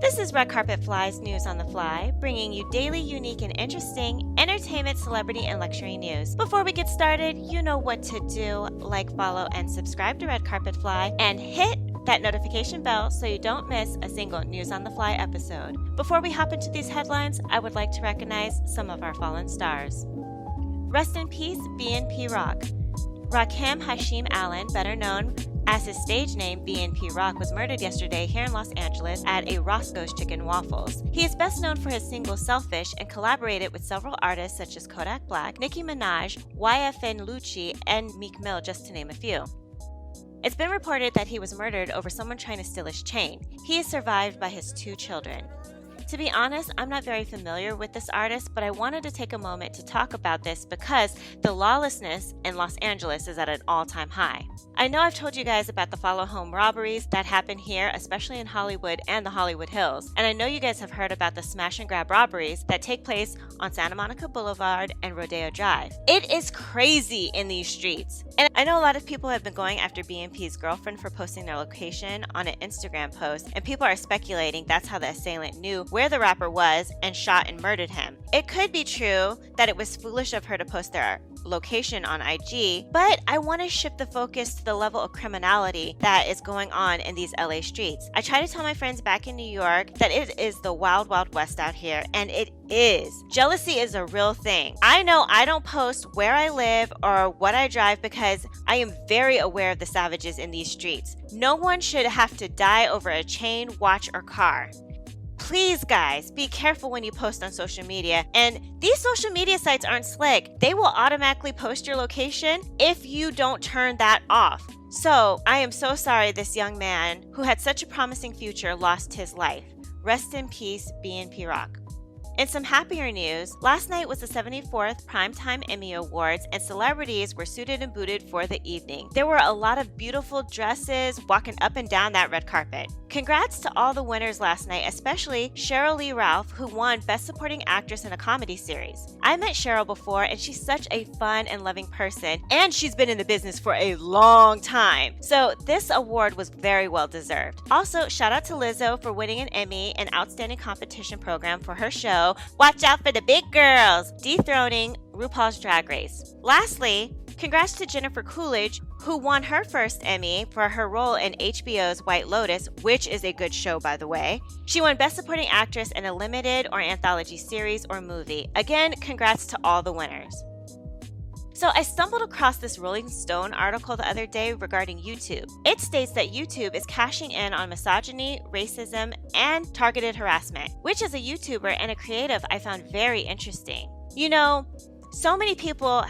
This is Red Carpet Fly's News on the Fly, bringing you daily, unique, and interesting entertainment, celebrity, and luxury news. Before we get started, you know what to do. Like, follow, and subscribe to Red Carpet Fly, and hit that notification bell so you don't miss a single News on the Fly episode. Before we hop into these headlines, I would like to recognize some of our fallen stars. Rest in peace, PnB Rock. Rakim Hashim Allen, better known as his stage name PnB Rock, was murdered yesterday here in Los Angeles at a Roscoe's Chicken Waffles. He is best known for his single Selfish and collaborated with several artists such as Kodak Black, Nicki Minaj, YFN Lucci, and Meek Mill, just to name a few. It's been reported that he was murdered over someone trying to steal his chain. He is survived by his 2 children. To be honest, I'm not very familiar with this artist, but I wanted to take a moment to talk about this because the lawlessness in Los Angeles is at an all-time high. I know I've told you guys about the follow home robberies that happen here, especially in Hollywood and the Hollywood Hills. And I know you guys have heard about the smash and grab robberies that take place on Santa Monica Boulevard and Rodeo Drive. It is crazy in these streets. And I know a lot of people have been going after BNP's girlfriend for posting their location on an Instagram post, and people are speculating that's how the assailant knew where the rapper was and shot and murdered him. It could be true that it was foolish of her to post their location on IG, but I want to shift the focus to the level of criminality that is going on in these LA streets. I try to tell my friends back in New York that it is the wild, wild west out here, and it is. Jealousy is a real thing. I know I don't post where I live or what I drive because I am very aware of the savages in these streets. No one should have to die over a chain, watch, or car. Please, guys, be careful when you post on social media. And these social media sites aren't slick. They will automatically post your location if you don't turn that off. So, I am so sorry this young man who had such a promising future lost his life. Rest in peace, PnB Rock. In some happier news, last night was the 74th Primetime Emmy Awards, and celebrities were suited and booted for the evening. There were a lot of beautiful dresses walking up and down that red carpet. Congrats to all the winners last night, especially Cheryl Lee Ralph, who won Best Supporting Actress in a Comedy Series. I met Cheryl before, and she's such a fun and loving person, and she's been in the business for a long time. So this award was very well deserved. Also, shout out to Lizzo for winning an Emmy and Outstanding Competition Program for her show, Watch Out for the Big Girls, dethroning RuPaul's Drag Race. Lastly, congrats to Jennifer Coolidge, who won her first Emmy for her role in HBO's White Lotus, which is a good show, by the way. She won Best Supporting Actress in a limited or anthology series or movie. Again, congrats to all the winners. So I stumbled across this Rolling Stone article the other day regarding YouTube. It states that YouTube is cashing in on misogyny, racism, and targeted harassment, which as a YouTuber and a creative I found very interesting. You know, so many people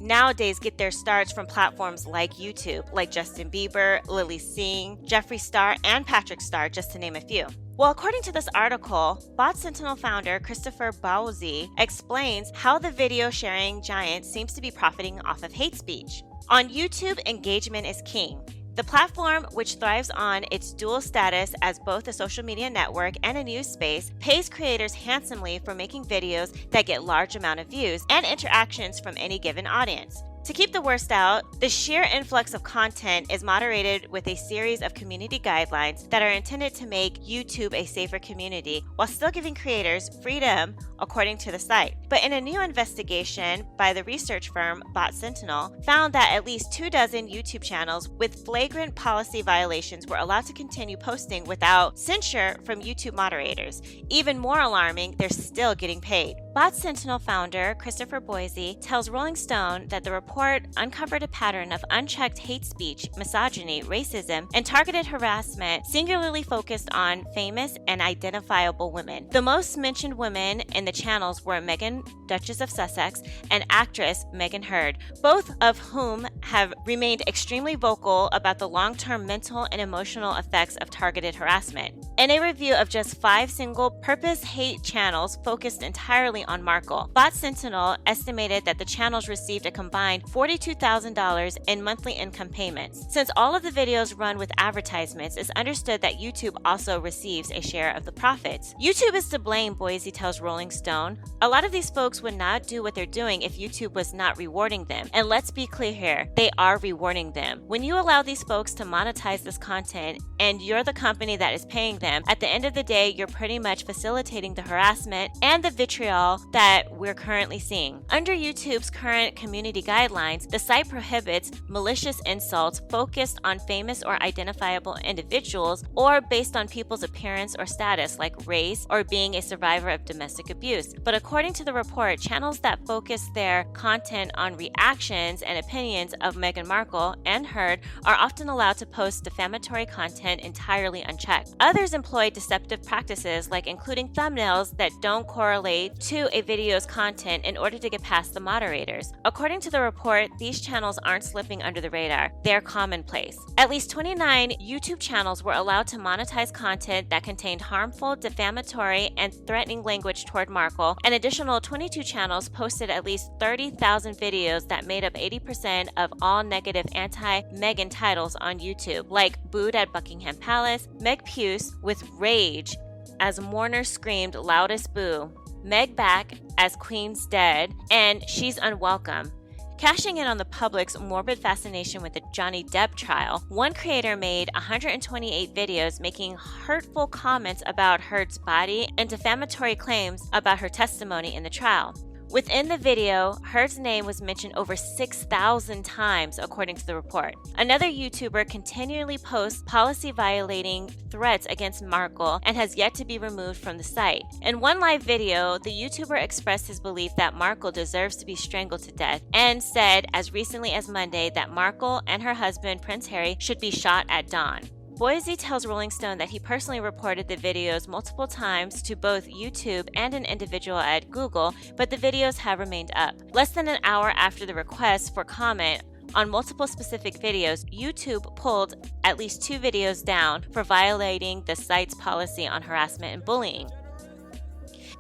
nowadays get their starts from platforms like YouTube, like Justin Bieber, Lily Singh, Jeffree Star, and Patrick Star, just to name a few. Well, according to this article, Bot Sentinel founder Christopher Bowsey explains how the video sharing giant seems to be profiting off of hate speech. On YouTube, engagement is king. The platform, which thrives on its dual status as both a social media network and a news space, pays creators handsomely for making videos that get large amount of views and interactions from any given audience. To keep the worst out, the sheer influx of content is moderated with a series of community guidelines that are intended to make YouTube a safer community while still giving creators freedom, according to the site. But in a new investigation by the research firm Bot Sentinel, found that at least 24 YouTube channels with flagrant policy violations were allowed to continue posting without censure from YouTube moderators. Even more alarming, they're still getting paid. Bot Sentinel founder Christopher Bowsey tells Rolling Stone that the report uncovered a pattern of unchecked hate speech, misogyny, racism, and targeted harassment singularly focused on famous and identifiable women. The most mentioned women in the channels were Meghan, Duchess of Sussex, and actress Megan Hurd, both of whom have remained extremely vocal about the long-term mental and emotional effects of targeted harassment. In a review of just 5 single-purpose hate channels focused entirely on Markle, Bot Sentinel estimated that the channels received a combined combined $42,000 in monthly income payments. Since all of the videos run with advertisements, it's understood that YouTube also receives a share of the profits. YouTube is to blame, Boise tells Rolling Stone. A lot of these folks would not do what they're doing if YouTube was not rewarding them. And let's be clear here, they are rewarding them. When you allow these folks to monetize this content and you're the company that is paying them, at the end of the day, you're pretty much facilitating the harassment and the vitriol that we're currently seeing. Under YouTube's current community guidelines, the site prohibits malicious insults focused on famous or identifiable individuals or based on people's appearance or status like race or being a survivor of domestic abuse. But according to the report, channels that focus their content on reactions and opinions of Meghan Markle and Heard are often allowed to post defamatory content entirely unchecked. Others employ deceptive practices like including thumbnails that don't correlate to a video's content in order to get past the moderators. According to the report, these channels aren't slipping under the radar. They're commonplace. At least 29 YouTube channels were allowed to monetize content that contained harmful, defamatory, and threatening language toward Markle. An additional 22 channels posted at least 30,000 videos that made up 80% of all negative anti-Meghan titles on YouTube, like Booed at Buckingham Palace, Meg Puce with Rage as mourners screamed loudest boo, Meg back as Queen's dead, and She's unwelcome. Cashing in on the public's morbid fascination with the Johnny Depp trial, one creator made 128 videos making hurtful comments about Heard's body and defamatory claims about her testimony in the trial. Within the video, Heard's name was mentioned over 6,000 times, according to the report. Another YouTuber continually posts policy-violating threats against Markle and has yet to be removed from the site. In one live video, the YouTuber expressed his belief that Markle deserves to be strangled to death and said as recently as Monday that Markle and her husband, Prince Harry, should be shot at dawn. Boise tells Rolling Stone that he personally reported the videos multiple times to both YouTube and an individual at Google, but the videos have remained up. Less than an hour after the request for comment on multiple specific videos, YouTube pulled at least 2 videos down for violating the site's policy on harassment and bullying.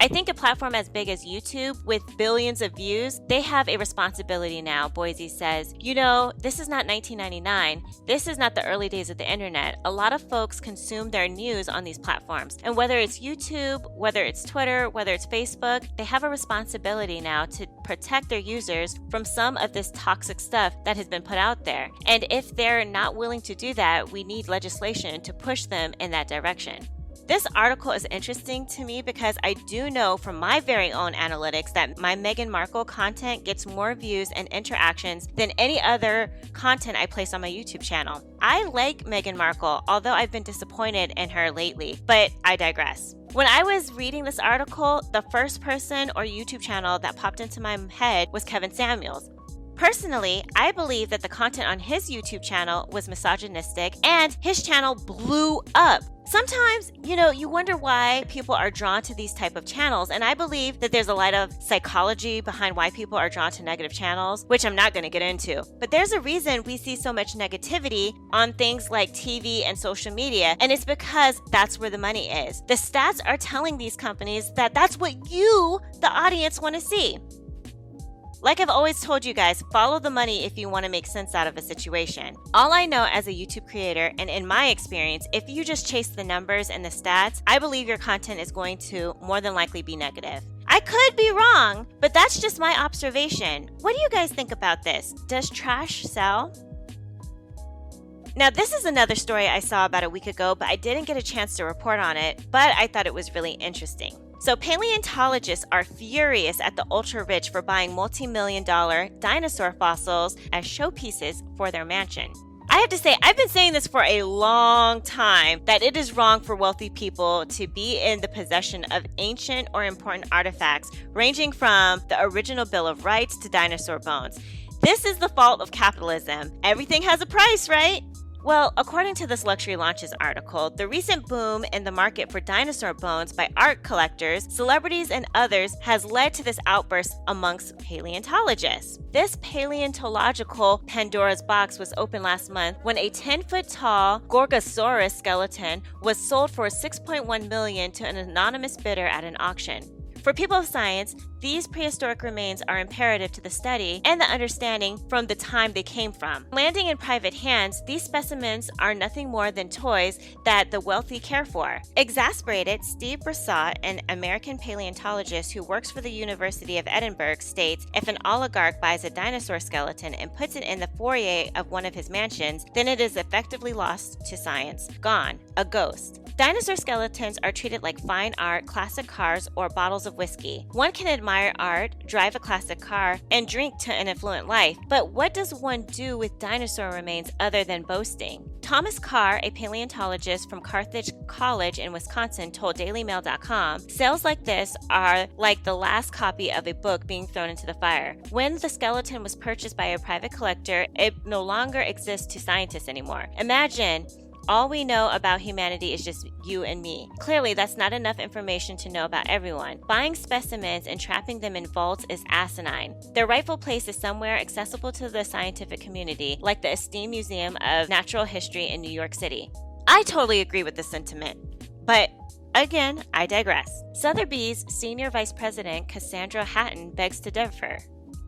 I think a platform as big as YouTube with billions of views, they have a responsibility now, Boise says. You know, this is not 1999. This is not the early days of the internet. A lot of folks consume their news on these platforms. And whether it's YouTube, whether it's Twitter, whether it's Facebook, they have a responsibility now to protect their users from some of this toxic stuff that has been put out there. And if they're not willing to do that, we need legislation to push them in that direction. This article is interesting to me because I do know from my very own analytics that my Meghan Markle content gets more views and interactions than any other content I place on my YouTube channel. I like Meghan Markle, although I've been disappointed in her lately, but I digress. When I was reading this article, the first person or YouTube channel that popped into my head was Kevin Samuels. Personally, I believe that the content on his YouTube channel was misogynistic and his channel blew up. Sometimes, you wonder why people are drawn to these type of channels, and I believe that there's a lot of psychology behind why people are drawn to negative channels, which I'm not going to get into. But there's a reason we see so much negativity on things like TV and social media, and it's because that's where the money is. The stats are telling these companies that that's what you, the audience, want to see. Like I've always told you guys, follow the money if you want to make sense out of a situation. All I know as a YouTube creator, and in my experience, if you just chase the numbers and the stats, I believe your content is going to more than likely be negative. I could be wrong, but that's just my observation. What do you guys think about this? Does trash sell? Now, this is another story I saw about a week ago, but I didn't get a chance to report on it, but I thought it was really interesting. So paleontologists are furious at the ultra-rich for buying multi-million-dollar dinosaur fossils as showpieces for their mansion. I have to say, I've been saying this for a long time, that it is wrong for wealthy people to be in the possession of ancient or important artifacts, ranging from the original Bill of Rights to dinosaur bones. This is the fault of capitalism. Everything has a price, right? Well, according to this Luxury Launches article, the recent boom in the market for dinosaur bones by art collectors, celebrities, and others has led to this outburst amongst paleontologists. This paleontological Pandora's box was opened last month when a 10-foot-tall Gorgosaurus skeleton was sold for $6.1 million to an anonymous bidder at an auction. For people of science, These prehistoric remains are imperative to the study and the understanding from the time they came from. Landing in private hands, these specimens are nothing more than toys that the wealthy care for. Exasperated, Steve Bressot, an American paleontologist who works for the University of Edinburgh, states if an oligarch buys a dinosaur skeleton and puts it in the foyer of one of his mansions, then it is effectively lost to science. Gone. A ghost. Dinosaur skeletons are treated like fine art, classic cars, or bottles of whiskey. One can admire art, drive a classic car, and drink to an affluent life, but what does one do with dinosaur remains other than boasting? Thomas Carr, a paleontologist from Carthage College in Wisconsin, told DailyMail.com, sales like this are like the last copy of a book being thrown into the fire. When the skeleton was purchased by a private collector, it no longer exists to scientists anymore. Imagine, all we know about humanity is just you and me. Clearly, that's not enough information to know about everyone. Buying specimens and trapping them in vaults is asinine. Their rightful place is somewhere accessible to the scientific community, like the esteemed Museum of Natural History in New York City. I totally agree with this sentiment, but again, I digress. Sotheby's Senior Vice President Cassandra Hatton begs to differ.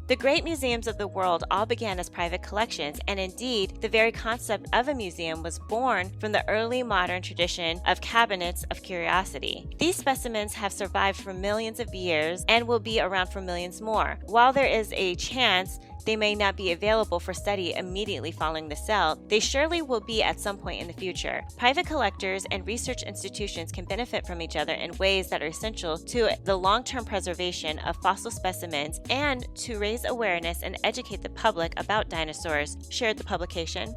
The great museums of the world all began as private collections, and indeed, the very concept of a museum was born from the early modern tradition of cabinets of curiosity. These specimens have survived for millions of years and will be around for millions more. While there is a chance they may not be available for study immediately following the sale, they surely will be at some point in the future. Private collectors and research institutions can benefit from each other in ways that are essential to the long-term preservation of fossil specimens and to raise awareness and educate the public about dinosaurs, shared the publication.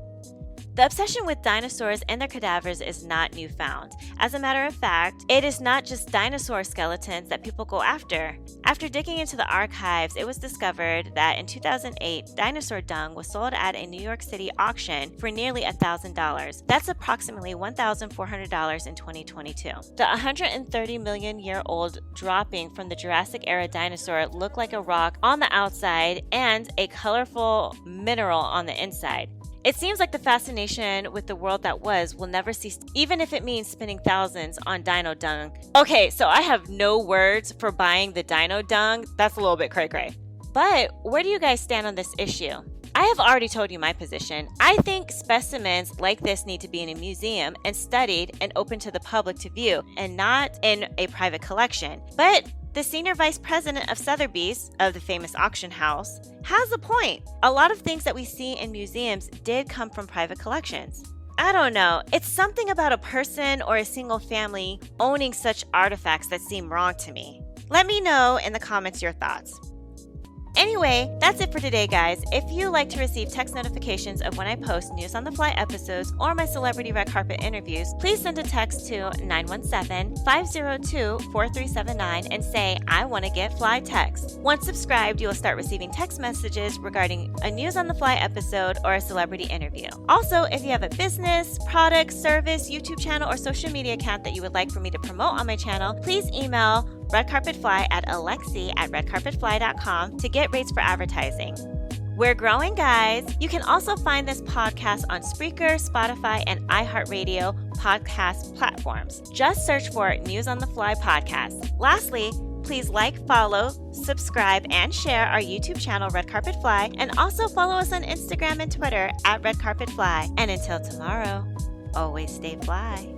The obsession with dinosaurs and their cadavers is not newfound. As a matter of fact, it is not just dinosaur skeletons that people go after. After digging into the archives, it was discovered that in 2008, dinosaur dung was sold at a New York City auction for nearly $1,000. That's approximately $1,400 in 2022. The 130 million year old dropping from the Jurassic era dinosaur looked like a rock on the outside and a colorful mineral on the inside. It seems like the fascination with the world that was will never cease, even if it means spending thousands on dino dung. Okay, so I have no words for buying the dino dung. That's a little bit cray-cray. But where do you guys stand on this issue? I have already told you my position. I think specimens like this need to be in a museum and studied and open to the public to view, and not in a private collection. But the senior vice president of Sotheby's, of the famous auction house, has a point. A lot of things that we see in museums did come from private collections. I don't know, it's something about a person or a single family owning such artifacts that seem wrong to me. Let me know in the comments your thoughts. Anyway, that's it for today, guys. If you like to receive text notifications of when I post News on the Fly episodes or my celebrity red carpet interviews, please send a text to 917-502-4379 and say, I want to get fly text. Once subscribed, you will start receiving text messages regarding a News on the Fly episode or a celebrity interview. Also, if you have a business, product, service, YouTube channel, or social media account that you would like for me to promote on my channel, please email redcarpetfly at alexi@redcarpetfly.com to get rates for advertising. We're growing, guys. You can also find this podcast on Spreaker, Spotify, and iHeart podcast platforms. Just search for News on the Fly podcast. Lastly, please like, follow, subscribe, and share our YouTube channel, Red Carpet Fly, and also follow us on Instagram and Twitter at Red Carpet Fly. And until tomorrow, always stay fly.